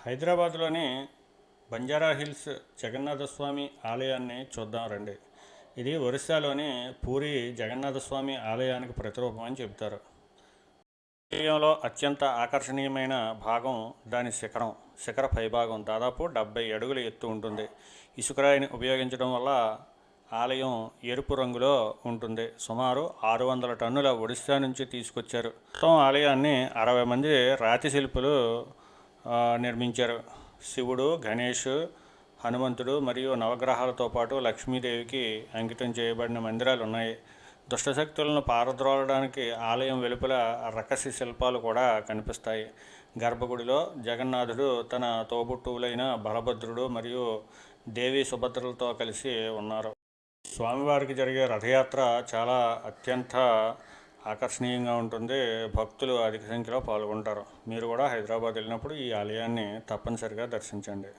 హైదరాబాద్లోని బంజారాహిల్స్ జగన్నాథస్వామి ఆలయాన్ని చూద్దాం రండి. ఇది ఒరిస్సాలోని పూరి జగన్నాథస్వామి ఆలయానికి ప్రతిరూపం అని చెబుతారు. ఆలయంలో అత్యంత ఆకర్షణీయమైన భాగం దాని శిఖర పైభాగం దాదాపు 70 అడుగుల ఎత్తు ఉంటుంది. ఇసుకరాయిని ఉపయోగించడం వల్ల ఆలయం ఎరుపు రంగులో ఉంటుంది. సుమారు 600 టన్నుల ఒడిశా నుంచి తీసుకొచ్చారు. మొత్తం ఆలయాన్ని 60 మంది రాతి శిల్పులు నిర్మించారు. శివుడు, గణేష్, హనుమంతుడు మరియు నవగ్రహాలతో పాటు లక్ష్మీదేవికి అంకితం చేయబడిన మందిరాలు ఉన్నాయి. దుష్టశక్తులను పారద్రోలడానికి ఆలయం వెలుపల రకసి శిల్పాలు కూడా కనిపిస్తాయి. గర్భగుడిలో జగన్నాథుడు తన తోబుట్టువులైన బలభద్రుడు మరియు దేవి సుభద్రలతో కలిసి ఉన్నారు. స్వామివారికి జరిగే రథయాత్ర చాలా అత్యంత ఆకర్షణీయంగా ఉంటుంది. భక్తులు అధిక సంఖ్యలో పాల్గొంటారు. మీరు కూడా హైదరాబాద్ వెళ్ళినప్పుడు ఈ ఆలయాన్ని తప్పనిసరిగా దర్శించండి.